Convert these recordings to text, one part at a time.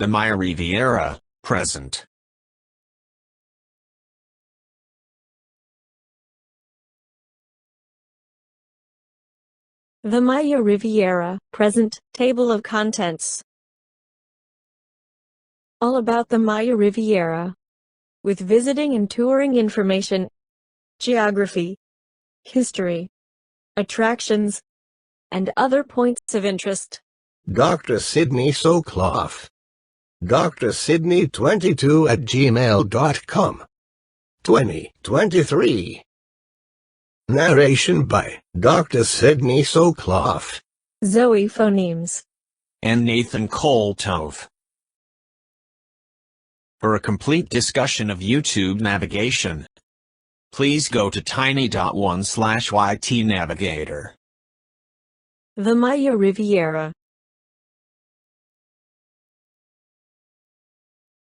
The Maya Riviera, present. The Maya Riviera, present, table of contents. All about the Maya Riviera. With visiting and touring information, geography, history, attractions, and other points of interest. Dr. Sydney Soclof. drsydney22@gmail.com. 2023. Narration by Dr. Sydney Soclof, Zoe Phonemes, and Nathan Koltov. For a complete discussion of YouTube navigation, please go to tiny.1/ytnavigator. the Maya Riviera.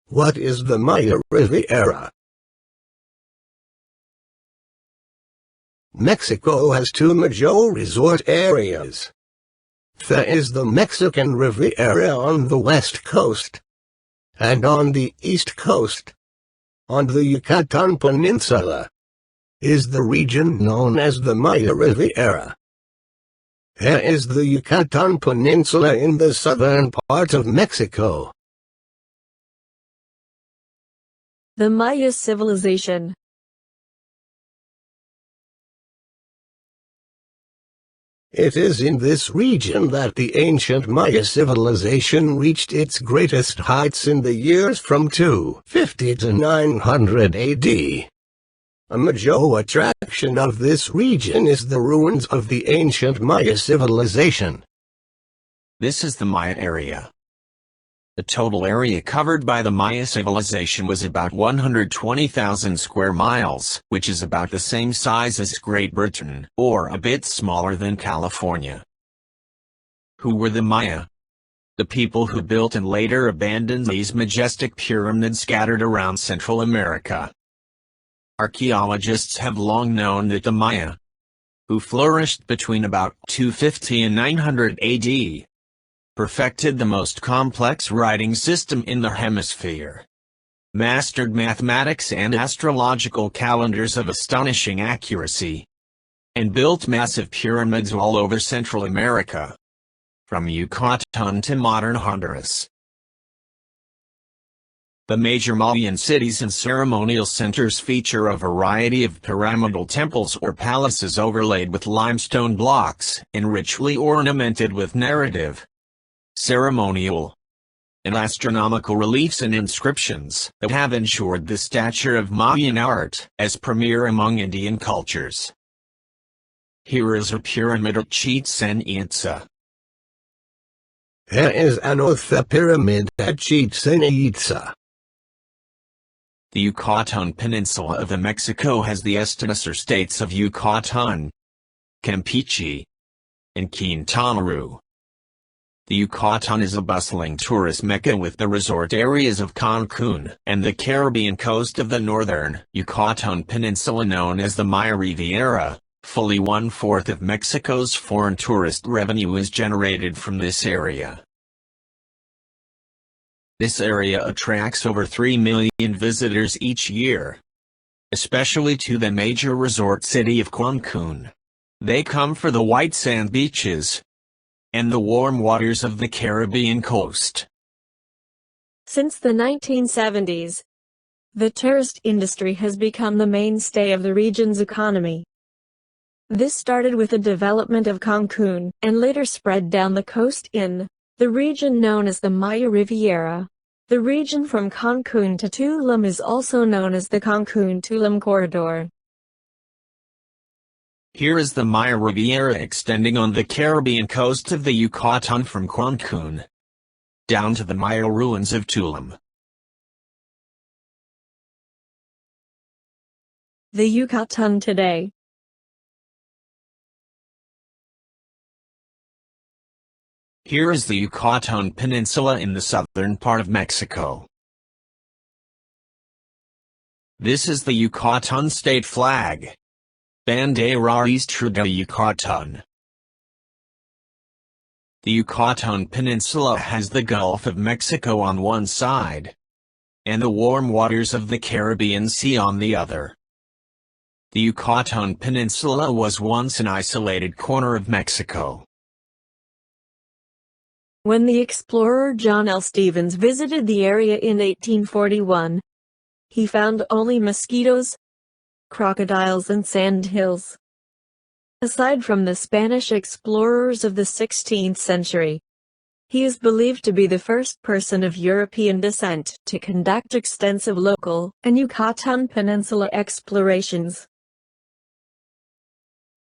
What is the Maya Riviera? Mexico has two major resort areas. There is the Mexican Riviera on the west coast, and on the east coast, on the Yucatan Peninsula, is the region known as the Maya Riviera. Here is the Yucatan Peninsula in the southern part of Mexico. The Maya civilization. It is in this region that the ancient Maya civilization reached its greatest heights in the years from 250 to 900 AD. A major attraction of this region is the ruins of the ancient Maya civilization. This is the Maya area. The total area covered by the Maya civilization was about 120,000 square miles, which is about the same size as Great Britain, or a bit smaller than California. Who were the Maya? The people who built and later abandoned these majestic pyramids scattered around Central America. Archaeologists have long known that the Maya, who flourished between about 250 and 900 AD, perfected the most complex writing system in the hemisphere, mastered mathematics and astrological calendars of astonishing accuracy, and built massive pyramids all over Central America, from Yucatan to modern Honduras. The major Mayan cities and ceremonial centers feature a variety of pyramidal temples or palaces overlaid with limestone blocks and richly ornamented with narrative, ceremonial, and astronomical reliefs and inscriptions that have ensured the stature of Mayan art as premier among Indian cultures. Here is a pyramid at Chichén Itzá. Here is another pyramid at Chichén Itzá. The Yucatan Peninsula of Mexico has the estates or states of Yucatan, Campeche, and Quintana Roo. The Yucatan is a bustling tourist mecca with the resort areas of Cancun and the Caribbean coast of the northern Yucatan Peninsula known as the Maya Riviera. Fully 1/4 of Mexico's foreign tourist revenue is generated from this area. This area attracts over 3 million visitors each year, especially to the major resort city of Cancun. They come for the white sand beaches and the warm waters of the Caribbean coast. Since the 1970s, the tourist industry has become the mainstay of the region's economy. This started with the development of Cancun, and later spread down the coast in the region known as the Maya Riviera. The region from Cancun to Tulum is also known as the Cancun-Tulum corridor. Here is the Maya Riviera extending on the Caribbean coast of the Yucatan from Cancun down to the Maya ruins of Tulum. The Yucatan Today. Here is the Yucatan Peninsula in the southern part of Mexico. This is the Yucatan state flag. Bandera Istra de Yucatan. The Yucatan Peninsula has the Gulf of Mexico on one side, and the warm waters of the Caribbean Sea on the other. The Yucatan Peninsula was once an isolated corner of Mexico. When the explorer John L. Stevens visited the area in 1841, he found only mosquitoes, crocodiles and sand hills. Aside from the Spanish explorers of the 16th century, he is believed to be the first person of European descent to conduct extensive local and Yucatan Peninsula explorations.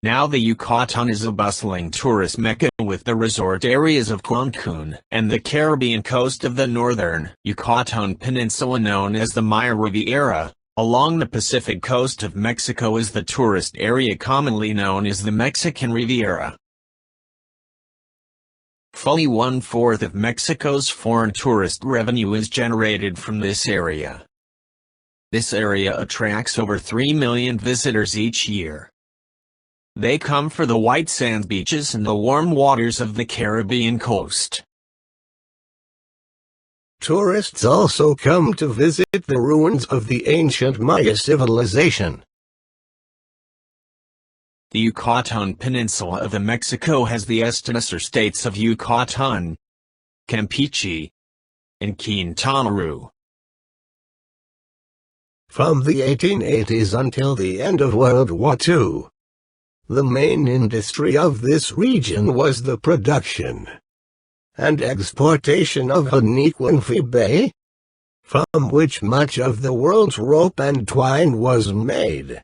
Now the Yucatan is a bustling tourist mecca with the resort areas of Cancun and the Caribbean coast of the northern Yucatan Peninsula known as the Maya Riviera. Along the Pacific coast of Mexico is the tourist area commonly known as the Mexican Riviera. Fully 1/4 of Mexico's foreign tourist revenue is generated from this area. This area attracts over 3 million visitors each year. They come for the white sand beaches and the warm waters of the Caribbean coast. Tourists also come to visit the ruins of the ancient Maya civilization. The Yucatan Peninsula of Mexico has the descendants states of Yucatan, Campeche, and Quintana Roo. From the 1880s until the end of World War II, the main industry of this region was the production and exportation of Huipil fiber, from which much of the world's rope and twine was made.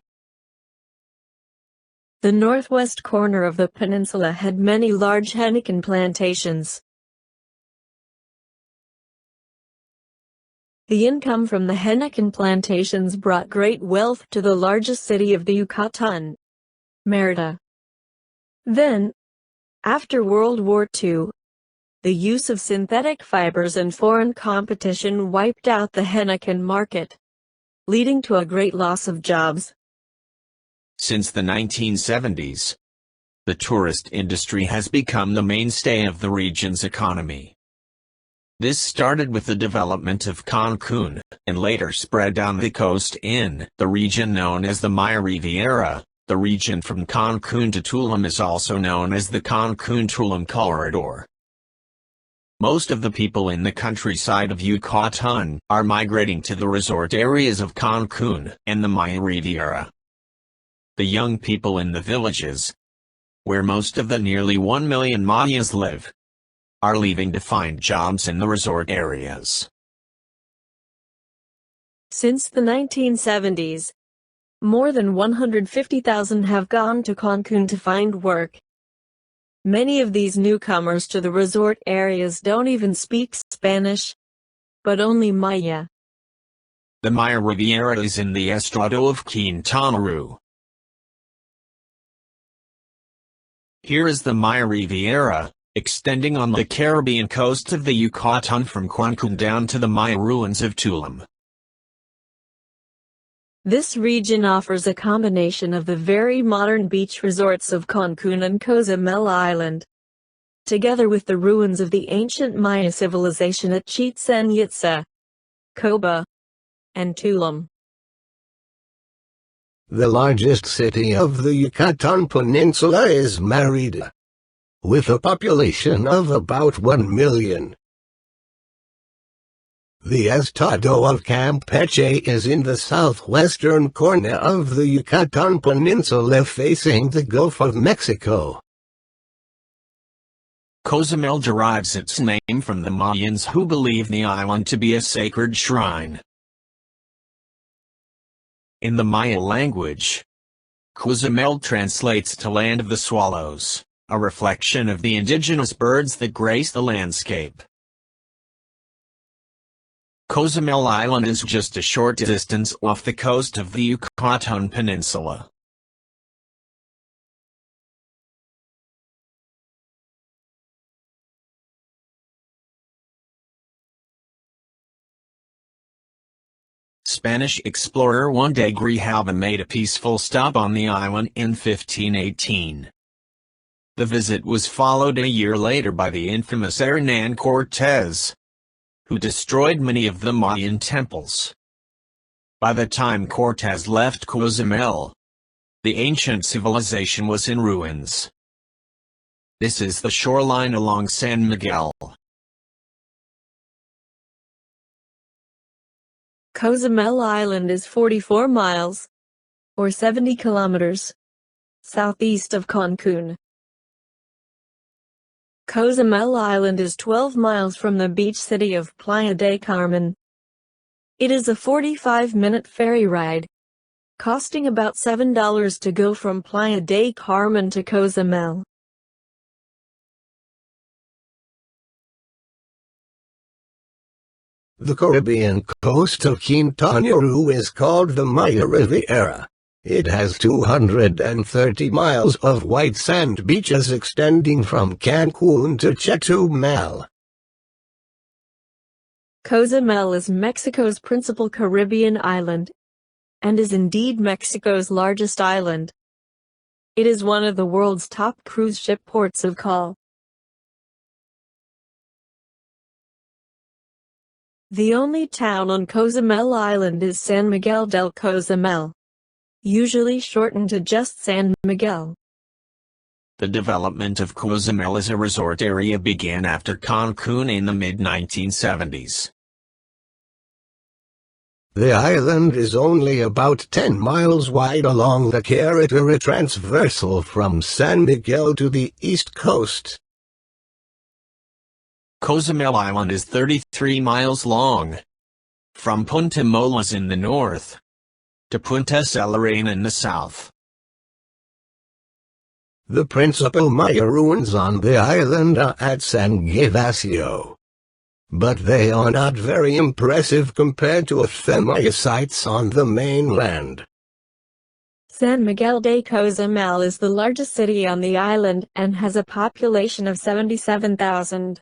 The northwest corner of the peninsula had many large henequen plantations. The income from the henequen plantations brought great wealth to the largest city of the Yucatan, Mérida. Then, after World War II, the use of synthetic fibers and foreign competition wiped out the henequen market, leading to a great loss of jobs. Since the 1970s, the tourist industry has become the mainstay of the region's economy. This started with the development of Cancun, and later spread down the coast in the region known as the Maya Riviera. The region from Cancun to Tulum is also known as the Cancun-Tulum corridor. Most of the people in the countryside of Yucatan are migrating to the resort areas of Cancun and the Maya Riviera. The young people in the villages, where most of the nearly 1 million Mayans live, are leaving to find jobs in the resort areas. Since the 1970s, more than 150,000 have gone to Cancun to find work. Many of these newcomers to the resort areas don't even speak Spanish, but only Maya. The Maya Riviera is in the estrado of Quintana Roo. Here is the Maya Riviera, extending on the Caribbean coast of the Yucatan from Cancun down to the Maya ruins of Tulum. This region offers a combination of the very modern beach resorts of Cancun and Cozumel Island, together with the ruins of the ancient Maya civilization at Chichén Itzá, Coba, and Tulum. The largest city of the Yucatan Peninsula is Mérida, with a population of about 1 million. The estado of Campeche is in the southwestern corner of the Yucatan Peninsula facing the Gulf of Mexico. Cozumel derives its name from the Mayans who believe the island to be a sacred shrine. In the Maya language, Cozumel translates to Land of the Swallows, a reflection of the indigenous birds that grace the landscape. Cozumel Island is just a short distance off the coast of the Yucatan Peninsula. Spanish explorer Juan de Grijalva made a peaceful stop on the island in 1518. The visit was followed a year later by the infamous Hernán Cortés, who destroyed many of the Mayan temples. By the time Cortés left Cozumel, the ancient civilization was in ruins. This is the shoreline along San Miguel. Cozumel Island is 44 miles, or 70 kilometers, southeast of Cancun. Cozumel Island is 12 miles from the beach city of Playa del Carmen. It is a 45-minute ferry ride, costing about $7 to go from Playa del Carmen to Cozumel. The Caribbean coast of Quintana Roo is called the Maya Riviera. It has 230 miles of white sand beaches extending from Cancun to Chetumal. Cozumel is Mexico's principal Caribbean island, and is indeed Mexico's largest island. It is one of the world's top cruise ship ports of call. The only town on Cozumel Island is San Miguel del Cozumel, usually shortened to just San Miguel. The development of Cozumel as a resort area began after Cancun in the mid-1970s. The island is only about 10 miles wide along the Carretera transversal from San Miguel to the east coast. Cozumel Island is 33 miles long, from Punta Molas in the north to Punta Celarén in the south. The principal Maya ruins on the island are at San Gervasio, but they are not very impressive compared to the Maya sites on the mainland. San Miguel de Cozumel is the largest city on the island and has a population of 77,000.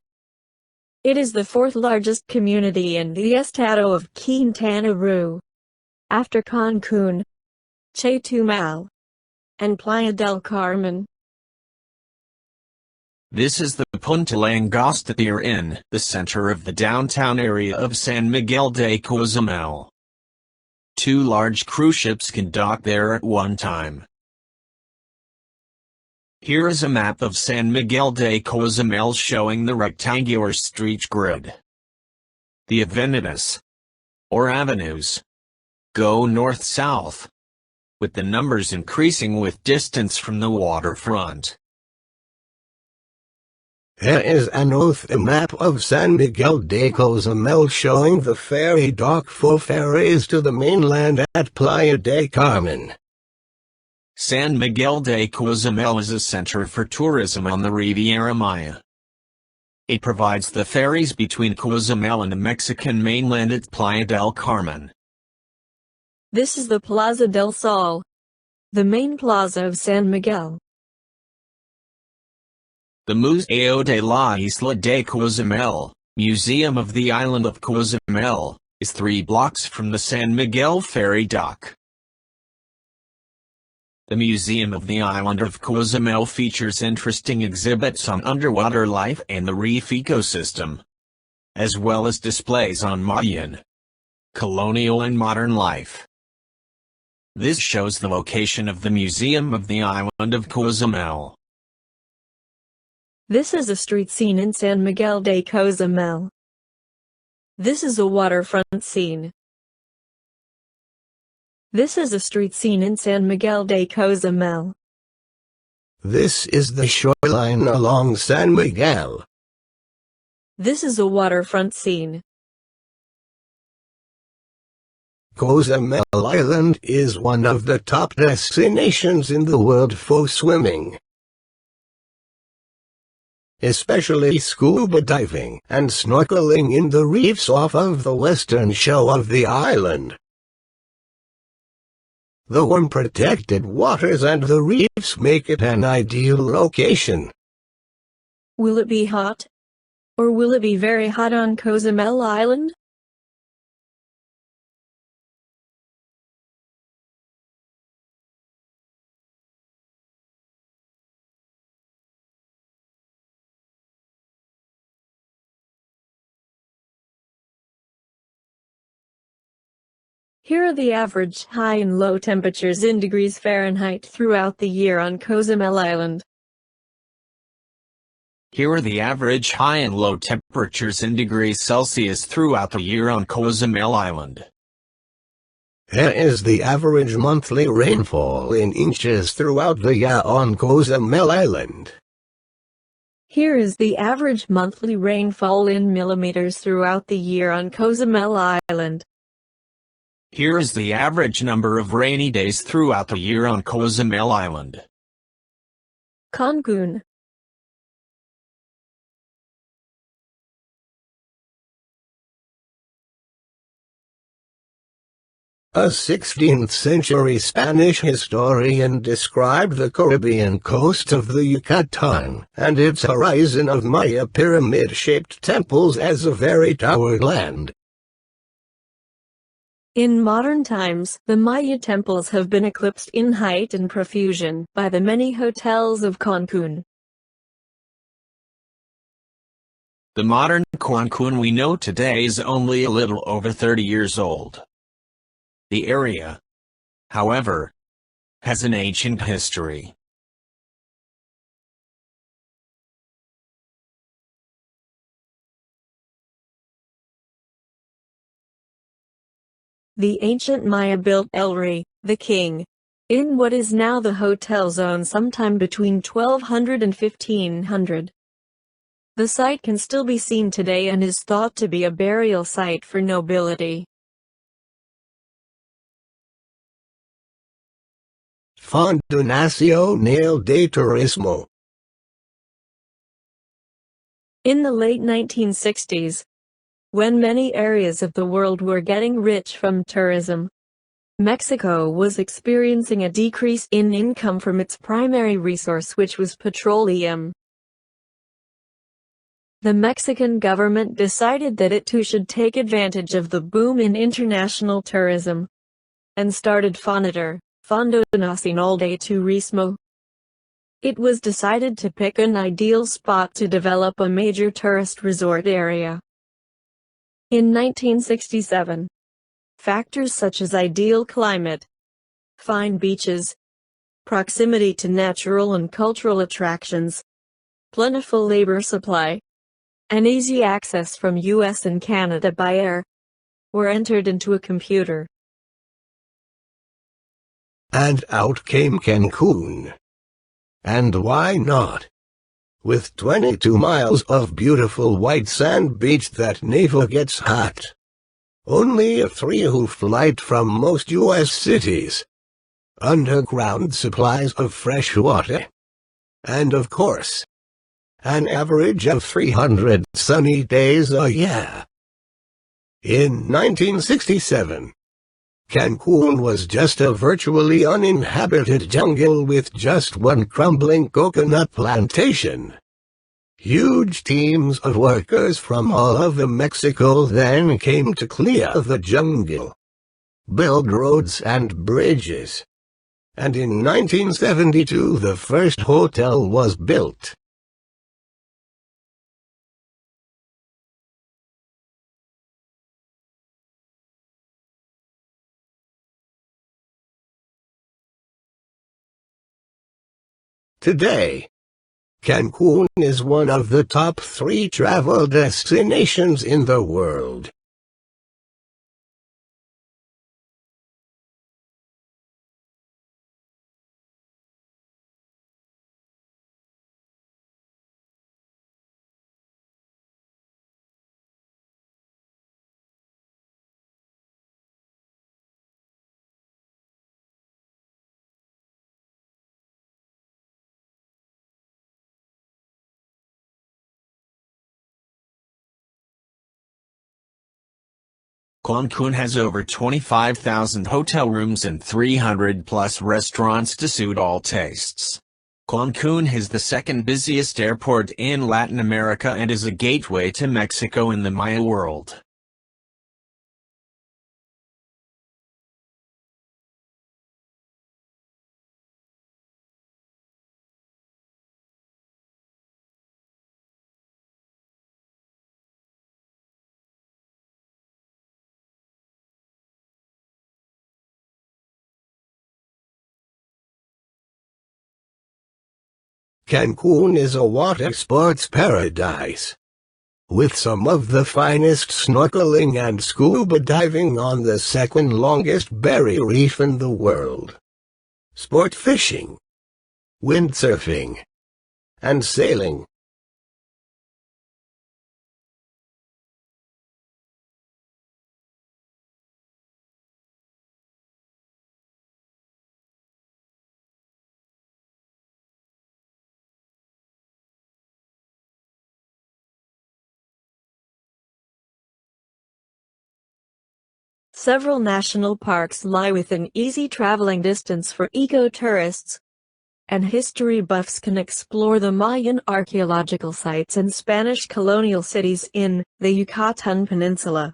It is the fourth largest community in the estado of Quintana Roo, after Cancun, Chetumal, and Playa del Carmen. This is the Punta Langosta Pier in the center of the downtown area of San Miguel de Cozumel. 2 large cruise ships can dock there at one time. Here is a map of San Miguel de Cozumel showing the rectangular street grid. The avenidas, or avenues, go north-south, with the numbers increasing with distance from the waterfront. Here is an map of San Miguel de Cozumel showing the ferry dock for ferries to the mainland at Playa del Carmen. San Miguel de Cozumel is a center for tourism on the Riviera Maya. It provides the ferries between Cozumel and the Mexican mainland at Playa del Carmen. This is the Plaza del Sol, the main plaza of San Miguel. The Museo de la Isla de Cozumel, Museum of the Island of Cozumel, is 3 blocks from the San Miguel ferry dock. The Museum of the Island of Cozumel features interesting exhibits on underwater life and the reef ecosystem, as well as displays on Mayan, colonial and modern life. This shows the location of the Museum of the Island of Cozumel. This is a street scene in San Miguel de Cozumel. This is a waterfront scene. This is a street scene in San Miguel de Cozumel. This is the shoreline along San Miguel. This is a waterfront scene. Cozumel Island is one of the top destinations in the world for swimming, especially scuba diving and snorkeling in the reefs off of the western shore of the island. The warm protected waters and the reefs make it an ideal location. Will it be hot? Or will it be very hot on Cozumel Island? Here are the average high and low temperatures in degrees Fahrenheit throughout the year on Cozumel Island. Here are the average high and low temperatures in degrees Celsius throughout the year on Cozumel Island. Here is the average monthly rainfall in inches throughout the year on Cozumel Island. Here is the average monthly rainfall in millimeters throughout the year on Cozumel Island. Here is the average number of rainy days throughout the year on Cozumel Island. Cancun. A 16th-century Spanish historian described the Caribbean coast of the Yucatan and its horizon of Maya pyramid-shaped temples as a very towered land. In modern times, the Maya temples have been eclipsed in height and profusion by the many hotels of Cancun. The modern Cancun we know today is only a little over 30 years old. The area, however, has an ancient history. The ancient Maya built El Rey, the king, in what is now the hotel zone sometime between 1200 and 1500. The site can still be seen today and is thought to be a burial site for nobility. Fondo Nacional de Turismo. In the late 1960s, when many areas of the world were getting rich from tourism, Mexico was experiencing a decrease in income from its primary resource, which was petroleum. The Mexican government decided that it too should take advantage of the boom in international tourism, and started Fondo Nacional de Turismo. It was decided to pick an ideal spot to develop a major tourist resort area. In 1967, factors such as ideal climate, fine beaches, proximity to natural and cultural attractions, plentiful labor supply, and easy access from US and Canada by air, were entered into a computer. And out came Cancun. And why not? With 22 miles of beautiful white sand beach that never gets hot. Only a 3-hour flight from most U.S. cities. Underground supplies of fresh water. And of course, an average of 300 sunny days a year. In 1967, Cancun was just a virtually uninhabited jungle with just one crumbling coconut plantation. Huge teams of workers from all over Mexico then came to clear the jungle, build roads and bridges. And in 1972 the first hotel was built. Today, Cancun is one of the top 3 travel destinations in the world. Cancun has over 25,000 hotel rooms and 300-plus restaurants to suit all tastes. Cancun is the second busiest airport in Latin America and is a gateway to Mexico in the Maya world. Cancun is a water sports paradise, with some of the finest snorkeling and scuba diving on the second longest barrier reef in the world, sport fishing, windsurfing, and sailing. Several national parks lie within easy traveling distance for eco-tourists, and history buffs can explore the Mayan archaeological sites and Spanish colonial cities in the Yucatan Peninsula.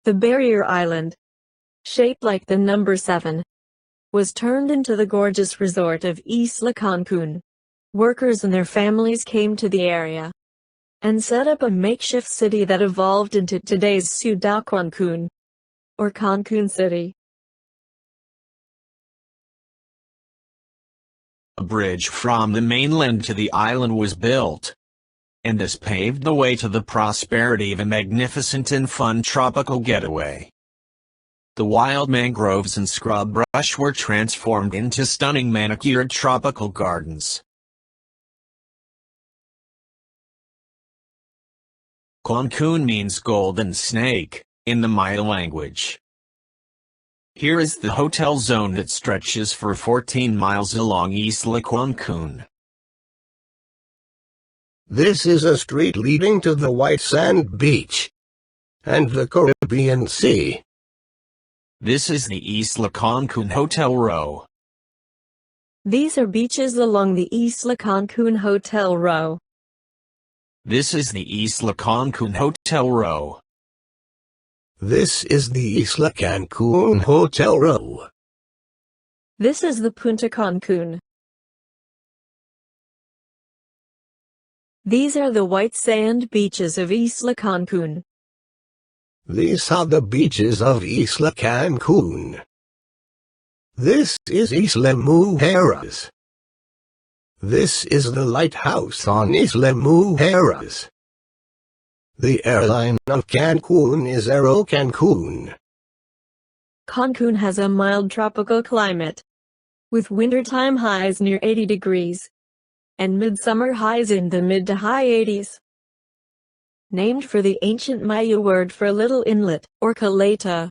The barrier island, shaped like the number 7, was turned into the gorgeous resort of Isla Cancun. Workers and their families came to the area and set up a makeshift city that evolved into today's Ciudad Cancun, or Cancun City. A bridge from the mainland to the island was built, and this paved the way to the prosperity of a magnificent and fun tropical getaway. The wild mangroves and scrub brush were transformed into stunning manicured tropical gardens. Cancun means golden snake in the Maya language. Here is the hotel zone that stretches for 14 miles along Isla Cancun. This is a street leading to the white sand beach and the Caribbean Sea. This is the Isla Cancun Hotel Row. These are beaches along the Isla Cancun Hotel Row. This is the Isla Cancun Hotel Row. This is the Isla Cancun Hotel Row. This is the Punta Cancun. These are the white sand beaches of Isla Cancun. These are the beaches of Isla Cancun. This is Isla Mujeres. This is the lighthouse on Isla Mujeres. The airline of Cancun is Aero Cancun. Cancun has a mild tropical climate, with wintertime highs near 80 degrees, and midsummer highs in the mid to high 80s. Named for the ancient Maya word for little inlet, or caleta,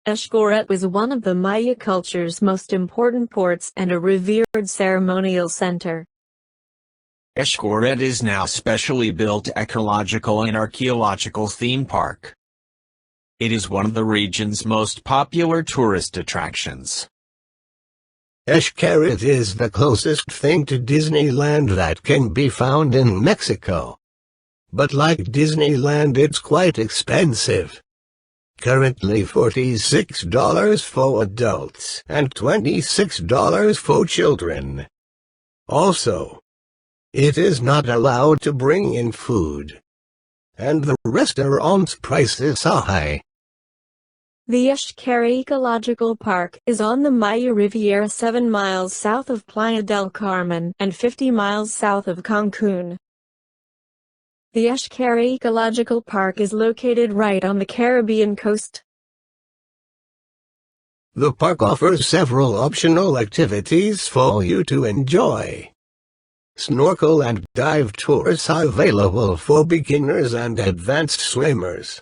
Xcaret was one of the Maya culture's most important ports and a revered ceremonial center. Xcaret is now specially built ecological and archaeological theme park. It is one of the region's most popular tourist attractions. Xcaret is the closest thing to Disneyland that can be found in Mexico. But like Disneyland, it's quite expensive. Currently $46 for adults and $26 for children. Also, it is not allowed to bring in food, and the restaurant's prices are high. The Xcaret Ecological Park is on the Maya Riviera 7 miles south of Playa del Carmen and 50 miles south of Cancun. The Xcaret Ecological Park is located right on the Caribbean coast. The park offers several optional activities for you to enjoy. Snorkel and dive tours are available for beginners and advanced swimmers.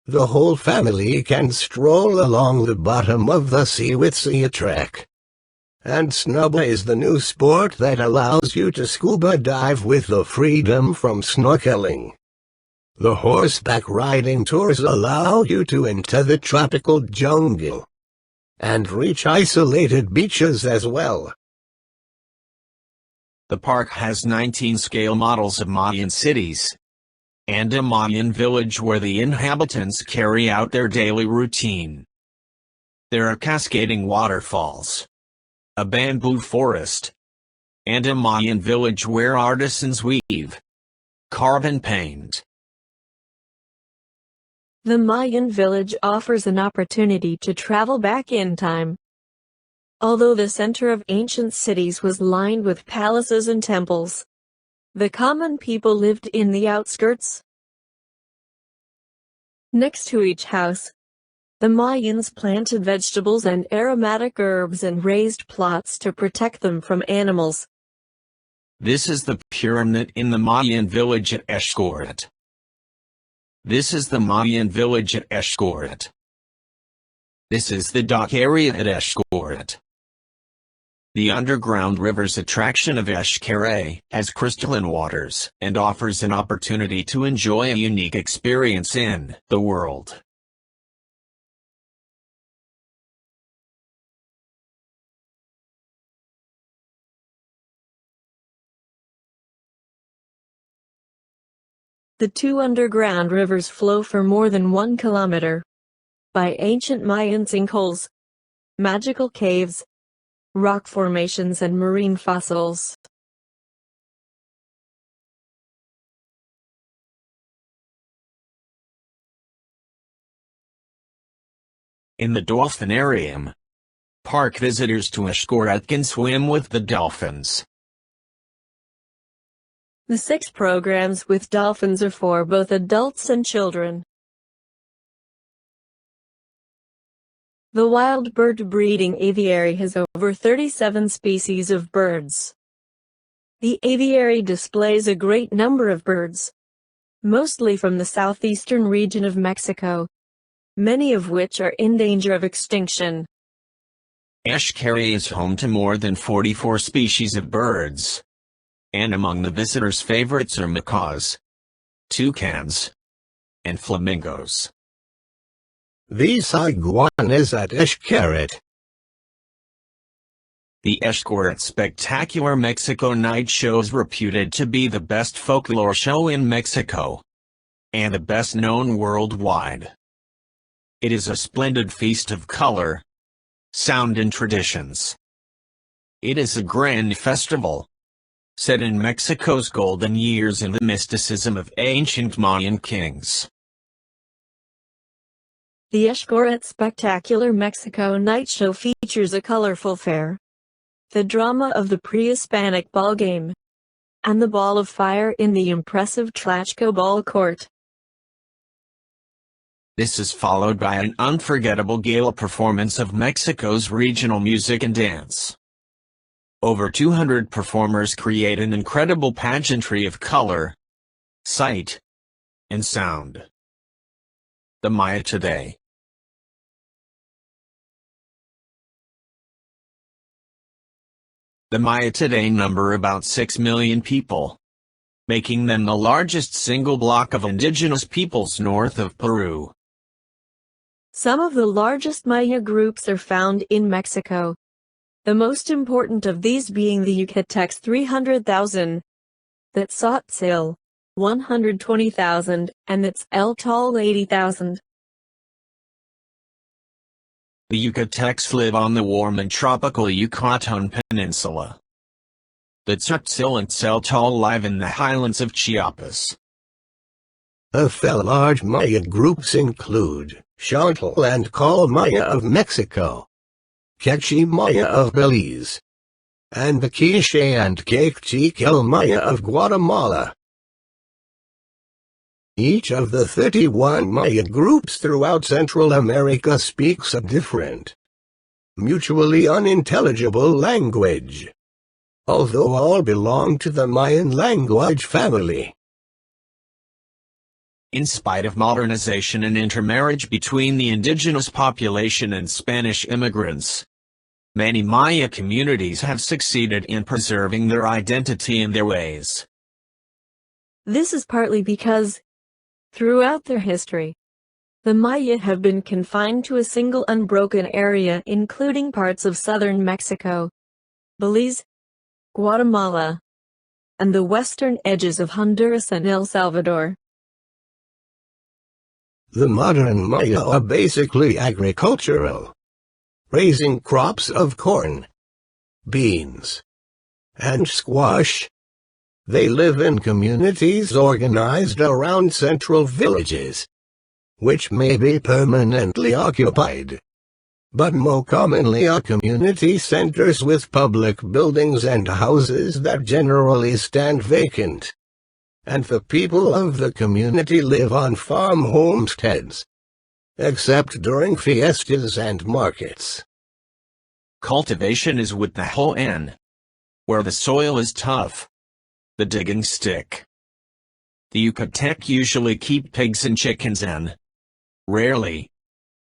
The whole family can stroll along the bottom of the sea with Sea Trek. And Snubba is the new sport that allows you to scuba dive with the freedom from snorkeling. The horseback riding tours allow you to enter the tropical jungle and reach isolated beaches as well. The park has 19 scale models of Mayan cities, and a Mayan village where the inhabitants carry out their daily routine. There are cascading waterfalls, a bamboo forest, and a Mayan village where artisans weave, carve and paint. The Mayan village offers an opportunity to travel back in time. Although the center of ancient cities was lined with palaces and temples, the common people lived in the outskirts. Next to each house, the Mayans planted vegetables and aromatic herbs and raised plots to protect them from animals. This is the pyramid in the Mayan village at Xcaret. This is the Mayan village at Xcaret. This is the dock area at Xcaret. The underground river's attraction of Xcaret has crystalline waters and offers an opportunity to enjoy a unique experience in the world. The two underground rivers flow for more than 1 kilometer. By ancient Mayan sinkholes, magical caves, rock formations and marine fossils. In the dolphinarium park, visitors to Xcaret can swim with the dolphins. The 6 programs with dolphins are for both adults and children. The wild bird breeding aviary has over 37 species of birds. The aviary displays a great number of birds, mostly from the southeastern region of Mexico, many of which are in danger of extinction. Xcaret is home to more than 44 species of birds, and among the visitors' favorites are macaws, toucans, and flamingos. These iguanas at Xcaret. The Xcaret Spectacular Mexico Night Show is reputed to be the best folklore show in Mexico, and the best known worldwide. It is a splendid feast of color, sound and traditions. It is a grand festival, set in Mexico's golden years in the mysticism of ancient Mayan kings. The Xcaret Spectacular Mexico Night Show features a colorful fair, the drama of the pre-Hispanic ball game, and the ball of fire in the impressive Tlaxco ball court. This is followed by an unforgettable gala performance of Mexico's regional music and dance. Over 200 performers create an incredible pageantry of color, sight, and sound. The Maya Today. The Maya today number about 6 million people, making them the largest single block of indigenous peoples north of Peru. Some of the largest Maya groups are found in Mexico, the most important of these being the Yucatecs 300,000, the Tzotzil 120,000, and the Tz'el 80,000. The Yucatecs live on the warm and tropical Yucatan Peninsula. The Tzotzil and Tz'el live in the highlands of Chiapas. The large Maya groups include Xontl and Col Maya of Mexico, Quechua Maya of Belize, and the Quiche and Quechiquel Maya of Guatemala. Each of the 31 Maya groups throughout Central America speaks a different, mutually unintelligible language, although all belong to the Mayan language family. In spite of modernization and intermarriage between the indigenous population and Spanish immigrants, many Maya communities have succeeded in preserving their identity and their ways. This is partly because, throughout their history, the Maya have been confined to a single unbroken area including parts of southern Mexico, Belize, Guatemala, and the western edges of Honduras and El Salvador. The modern Maya are basically agricultural, raising crops of corn, beans, and squash. They live in communities organized around central villages, which may be permanently occupied, but more commonly are community centers with public buildings and houses that generally stand vacant. And the people of the community live on farm homesteads, except during fiestas and markets. Cultivation is with the hoan, where the soil is tough. The digging stick. The Yucatec usually keep pigs and chickens and, rarely,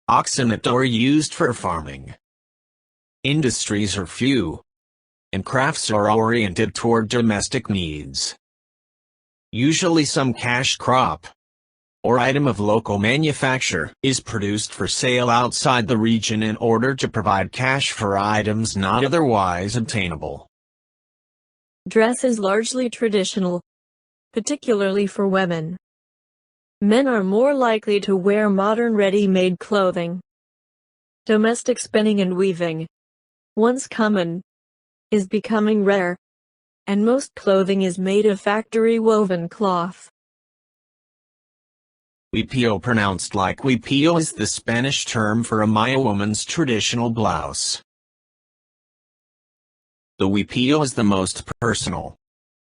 oxen that are used for farming. Industries are few, and crafts are oriented toward domestic needs. Usually some cash crop, or item of local manufacture, is produced for sale outside the region in order to provide cash for items not otherwise obtainable. Dress is largely traditional, particularly for women. Men are more likely to wear modern ready-made clothing. Domestic spinning and weaving, once common, is becoming rare, and most clothing is made of factory-woven cloth. Huipil, pronounced like Huipil, is the Spanish term for a Maya woman's traditional blouse. The huipil is the most personal,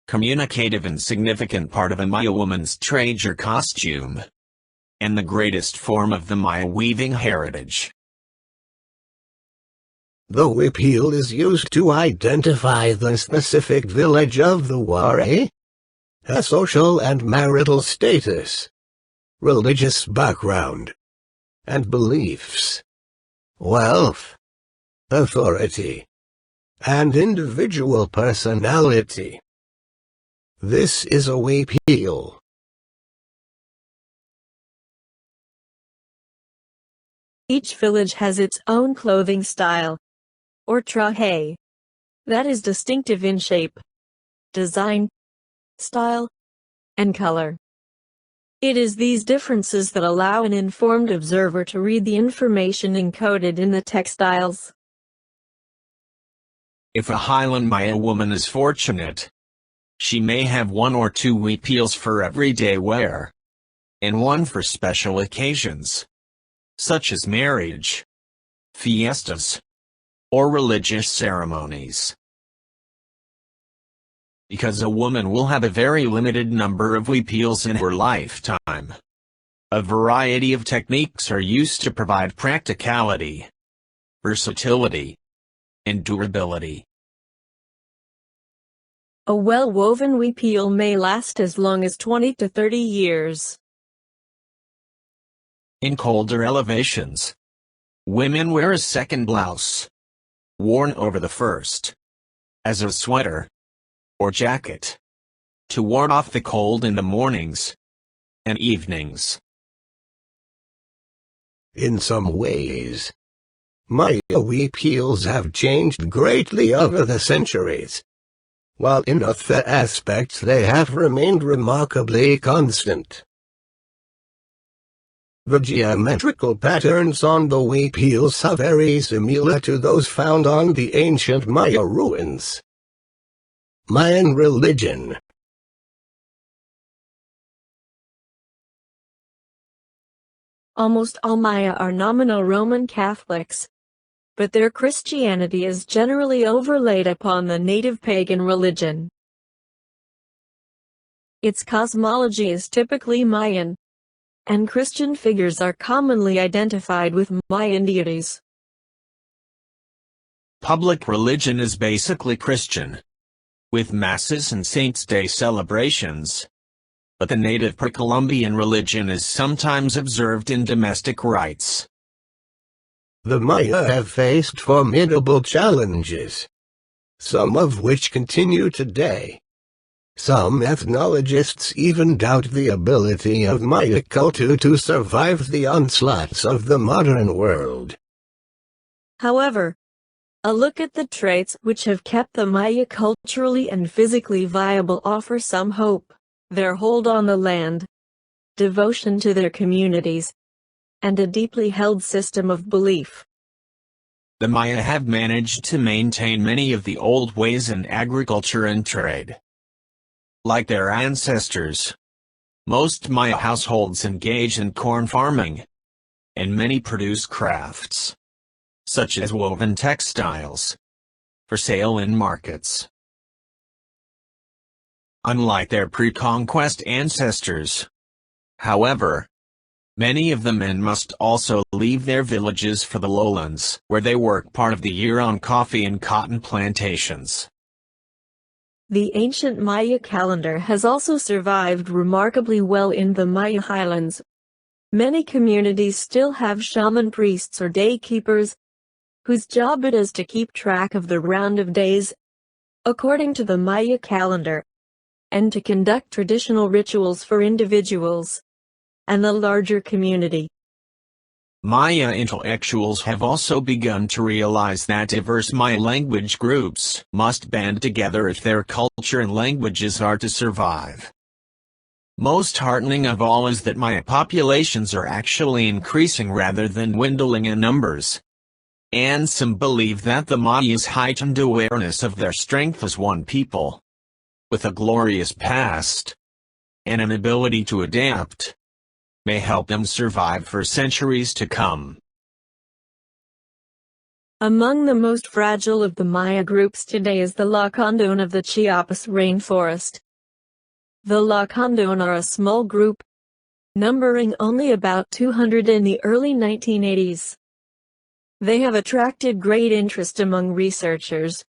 communicative and significant part of a Maya woman's trade or costume, and the greatest form of the Maya weaving heritage. The huipil is used to identify the specific village of the wari, a social and marital status, religious background, and beliefs, wealth, authority, and individual personality. This is a huipil. Each village has its own clothing style, or traje, that is distinctive in shape, design, style, and color. It is these differences that allow an informed observer to read the information encoded in the textiles. If a Highland Maya woman is fortunate, she may have one or two huipils for everyday wear, and one for special occasions, such as marriage, fiestas, or religious ceremonies. Because a woman will have a very limited number of huipils in her lifetime, a variety of techniques are used to provide practicality, versatility, and durability. A well-woven huipil may last as long as 20 to 30 years. In colder elevations, women wear a second blouse, worn over the first, as a sweater or jacket, to ward off the cold in the mornings and evenings. In some ways, Maya huipils have changed greatly over the centuries, while in other aspects they have remained remarkably constant. The geometrical patterns on the huipils are very similar to those found on the ancient Maya ruins. Mayan religion. Almost all Maya are nominal Roman Catholics, but their Christianity is generally overlaid upon the native pagan religion. Its cosmology is typically Mayan, and Christian figures are commonly identified with Mayan deities. Public religion is basically Christian, with masses and Saints' Day celebrations, but the native pre-Columbian religion is sometimes observed in domestic rites. The Maya have faced formidable challenges, some of which continue today. Some ethnologists even doubt the ability of Maya culture to survive the onslaughts of the modern world. However, a look at the traits which have kept the Maya culturally and physically viable offer some hope. Their hold on the land, devotion to their communities, and a deeply held system of belief. The Maya have managed to maintain many of the old ways in agriculture and trade. Like their ancestors, most Maya households engage in corn farming, and many produce crafts, such as woven textiles, for sale in markets. Unlike their pre-conquest ancestors, however, many of the men must also leave their villages for the lowlands, where they work part of the year on coffee and cotton plantations. The ancient Maya calendar has also survived remarkably well in the Maya highlands. Many communities still have shaman priests or day keepers, whose job it is to keep track of the round of days, according to the Maya calendar, and to conduct traditional rituals for individuals and the larger community. Maya intellectuals have also begun to realize that diverse Maya language groups must band together if their culture and languages are to survive. Most heartening of all is that Maya populations are actually increasing rather than dwindling in numbers. And some believe that the Mayas' heightened awareness of their strength as one people, with a glorious past, and an ability to adapt, may help them survive for centuries to come. Among the most fragile of the Maya groups today is the Lacandón of the Chiapas rainforest. The Lacandón are a small group, numbering only about 200 in the early 1980s. They have attracted great interest among researchers,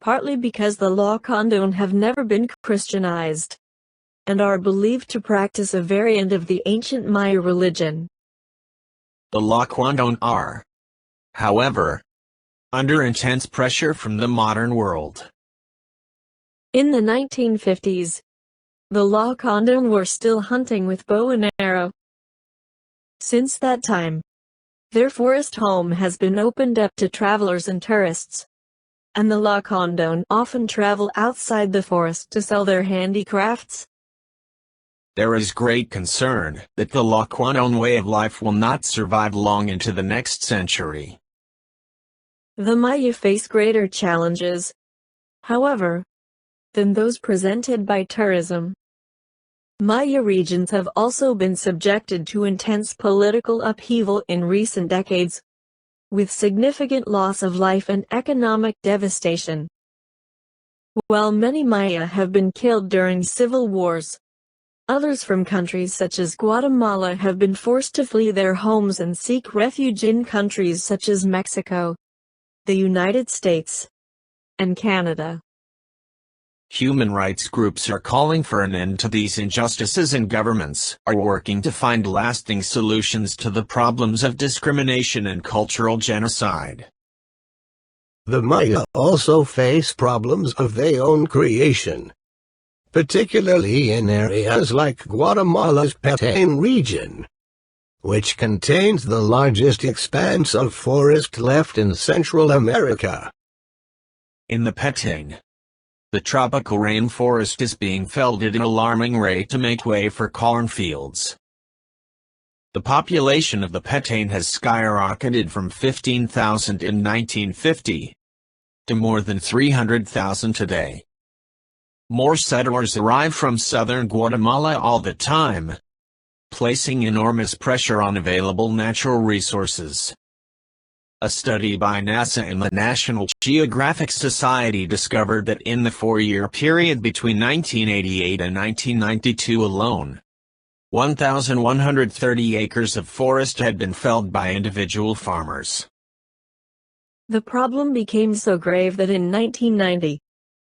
partly because the Lacandón have never been Christianized, and are believed to practice a variant of the ancient Maya religion. The Lacandón are, however, under intense pressure from the modern world. In the 1950s, the Lacandón were still hunting with bow and arrow. Since that time, their forest home has been opened up to travelers and tourists, and the Lacandón often travel outside the forest to sell their handicrafts. There is great concern that the Lacandón way of life will not survive long into the next century. The Maya face greater challenges, however, than those presented by tourism. Maya regions have also been subjected to intense political upheaval in recent decades, with significant loss of life and economic devastation. While many Maya have been killed during civil wars, others from countries such as Guatemala have been forced to flee their homes and seek refuge in countries such as Mexico, the United States, and Canada. Human rights groups are calling for an end to these injustices, and governments are working to find lasting solutions to the problems of discrimination and cultural genocide. The Maya also face problems of their own creation, particularly in areas like Guatemala's Petén region, which contains the largest expanse of forest left in Central America. In the Petén, the tropical rainforest is being felled at an alarming rate to make way for cornfields. The population of the Petén has skyrocketed from 15,000 in 1950 to more than 300,000 today. More settlers arrive from southern Guatemala all the time, placing enormous pressure on available natural resources. A study by NASA and the National Geographic Society discovered that in the 4-year period between 1988 and 1992 alone, 1,130 acres of forest had been felled by individual farmers. The problem became so grave that in 1990,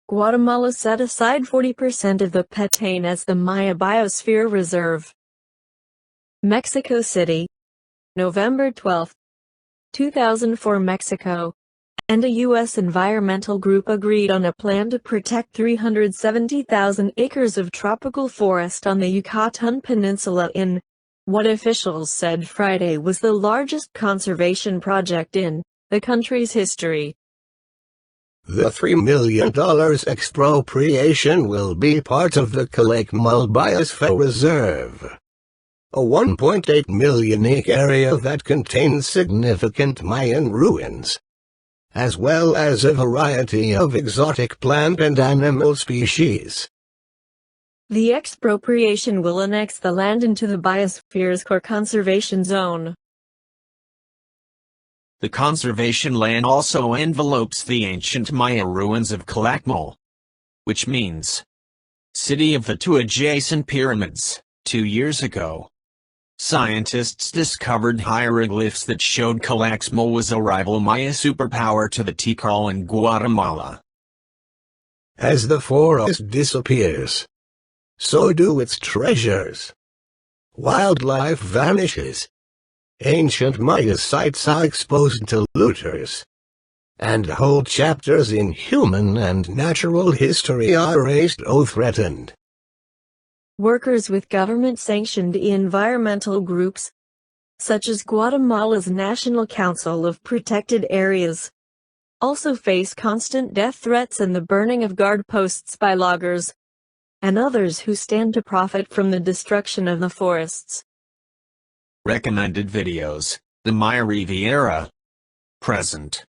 Guatemala set aside 40% of the Petén as the Maya Biosphere Reserve. Mexico City, November 12, 2004. Mexico and a U.S. environmental group agreed on a plan to protect 370,000 acres of tropical forest on the Yucatan Peninsula in what officials said Friday was the largest conservation project in the country's history. The $3 million expropriation will be part of the Calakmul Biosphere Reserve, a 1.8 million acre area that contains significant Mayan ruins, as well as a variety of exotic plant and animal species. The expropriation will annex the land into the biosphere's core conservation zone. The conservation land also envelopes the ancient Maya ruins of Calakmul, which means city of the two adjacent pyramids. 2 years ago, scientists discovered hieroglyphs that showed Calakmul was a rival Maya superpower to the Tikal in Guatemala. As the forest disappears, so do its treasures. Wildlife vanishes. Ancient Maya sites are exposed to looters, and whole chapters in human and natural history are erased or threatened. Workers with government-sanctioned environmental groups, such as Guatemala's National Council of Protected Areas, also face constant death threats and the burning of guard posts by loggers and others who stand to profit from the destruction of the forests. Recommended videos: The Maya Riviera. Present.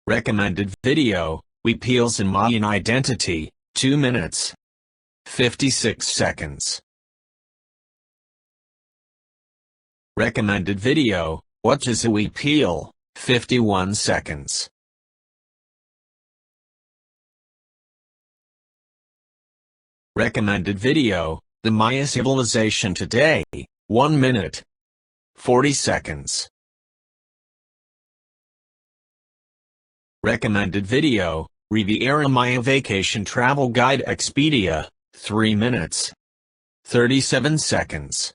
Recommended video: Huipil's and Mayan Identity, 2 minutes 56 seconds. Recommended video: What is a Huipil, 51 seconds. Recommended video: The Maya Civilization Today, 1 minute 40 seconds. Recommended video: Riviera Maya Vacation Travel Guide Expedia, 3 minutes 37 seconds.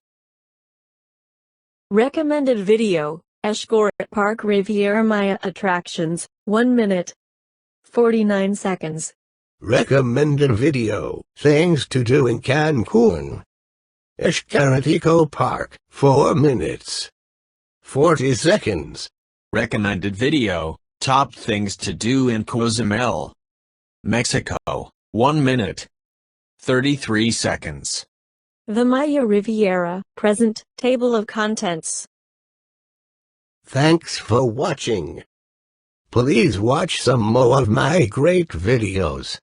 Recommended video: Xcaret Park Riviera Maya Attractions, 1 minute 49 seconds. Recommended video: Things to do in Cancun. Xcaret Eco Park, 4 minutes 40 seconds. Recommended video: Top things to do in Cozumel, Mexico, 1 minute 33 seconds. The Maya Riviera, present, table of contents. Thanks for watching. Please watch some more of my great videos.